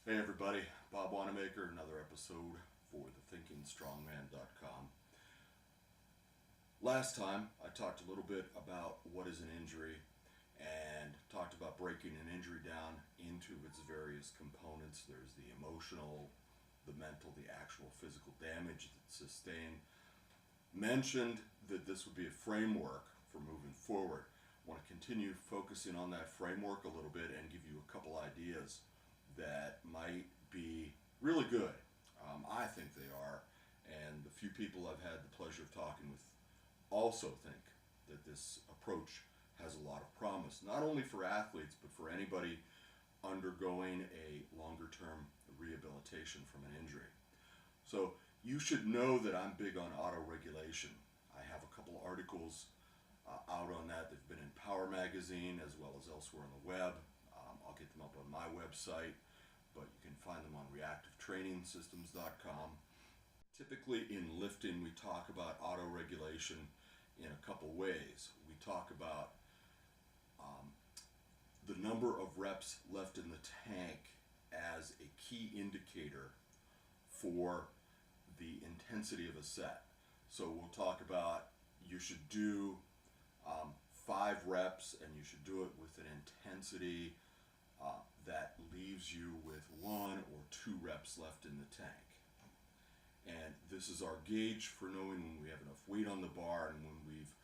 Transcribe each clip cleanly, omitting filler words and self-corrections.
Hey everybody, Bob Wanamaker, another episode for TheThinkingStrongman.com. Last time I talked a little bit about what is an injury and talked about breaking an injury down into its various components. There's the emotional, the mental, the actual physical damage that's sustained. Mentioned that this would be a framework for moving forward. I want to continue focusing on that framework a little bit and give you a couple ideas that might be really good. I think they are, and the few people I've had the pleasure of talking with also think that this approach has a lot of promise, not only for athletes, but for anybody undergoing a longer term rehabilitation from an injury. So you should know that I'm big on autoregulation. I have a couple articles out on that. They've been in Power Magazine as well as elsewhere on the web. I'll get them up on my website, but you can find them on reactivetrainingsystems.com. Typically in lifting, we talk about autoregulation in a couple ways. We talk about the number of reps left in the tank as a key indicator for the intensity of a set. So we'll talk about you should do 5 reps, and you should do it with an intensity that leaves you with 1 or 2 reps left in the tank. And this is our gauge for knowing when we have enough weight on the bar and when we've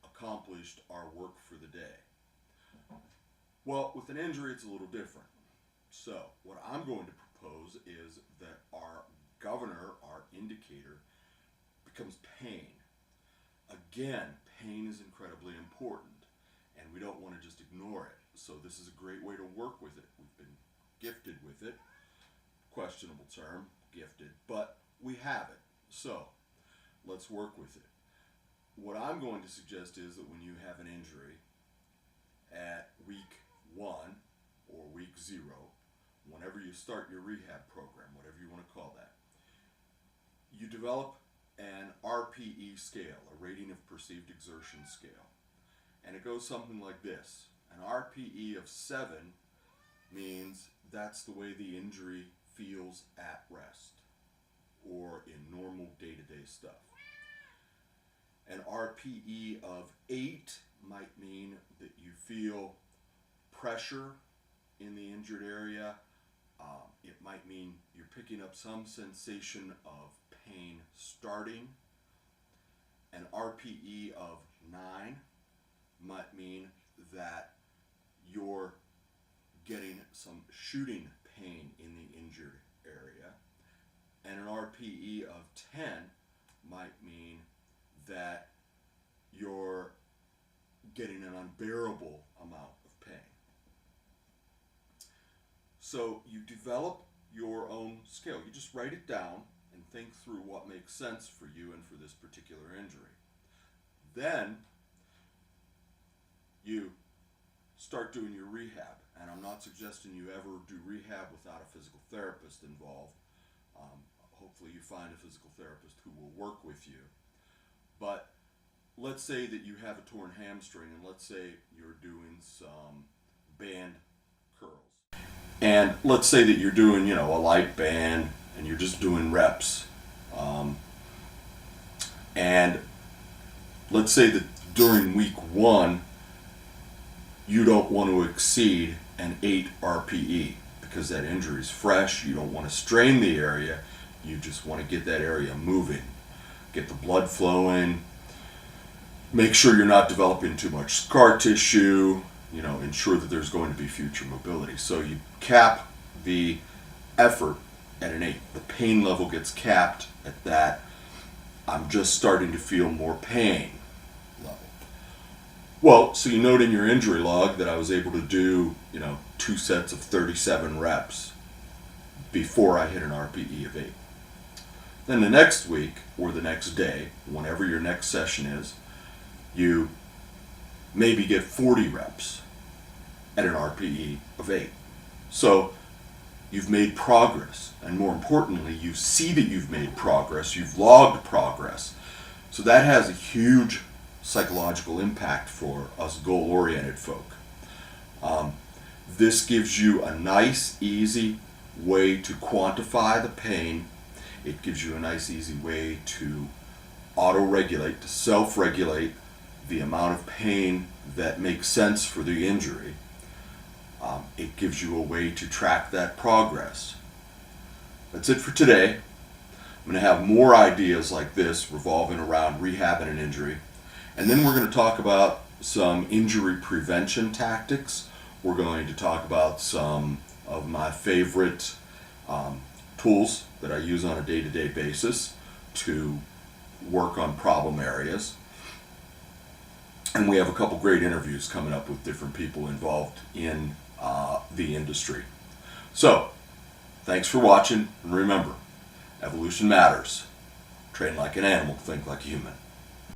accomplished our work for the day. Well, with an injury, it's a little different. So what I'm going to propose is that our governor, our indicator, becomes pain. Again, pain is incredibly important, and we don't want to just ignore it. So this is a great way to work with it. We've been gifted with it. Questionable term, gifted, but we have it. So let's work with it. What I'm going to suggest is that when you have an injury at week 1 or week 0, whenever you start your rehab program, whatever you want to call that, you develop an RPE scale, a rating of perceived exertion scale. And it goes something like this. An RPE of 7 means that's the way the injury feels at rest or in normal day-to-day stuff. An RPE of 8 might mean that you feel pressure in the injured area. It might mean you're picking up some sensation of pain starting. An RPE of 9 might mean that you're getting some shooting pain in the injured area. And an RPE of 10 might mean that you're getting an unbearable amount of pain. So you develop your own scale. You just write it down and think through what makes sense for you and for this particular injury. Then you start doing your rehab. And I'm not suggesting you ever do rehab without a physical therapist involved. Hopefully you find a physical therapist who will work with you. But let's say that you have a torn hamstring, and let's say you're doing some band curls. And let's say that you're doing, a light band, and you're just doing reps. And let's say that during week 1, you don't want to exceed an 8 RPE because that injury is fresh. You don't want to strain the area. You just want to get that area moving, get the blood flowing, make sure you're not developing too much scar tissue, ensure that there's going to be future mobility. So you cap the effort at an 8. The pain level gets capped at that. I'm just starting to feel more pain level. Well, so you note in your injury log that I was able to do, 2 sets of 37 reps before I hit an RPE of 8. Then the next week or the next day, whenever your next session is, you maybe get 40 reps at an RPE of 8. So you've made progress, and more importantly, you see that you've made progress, you've logged progress. So that has a huge psychological impact for us goal-oriented folk. This gives you a nice, easy way to quantify the pain. It gives you a nice, easy way to auto-regulate, to self-regulate the amount of pain that makes sense for the injury. It gives you a way to track that progress. That's it for today. I'm going to have more ideas like this revolving around rehab and an injury. And then we're going to talk about some injury prevention tactics. We're going to talk about some of my favorite tools that I use on a day-to-day basis to work on problem areas. And we have a couple great interviews coming up with different people involved in the industry. So, thanks for watching, and remember, evolution matters. Train like an animal, think like a human.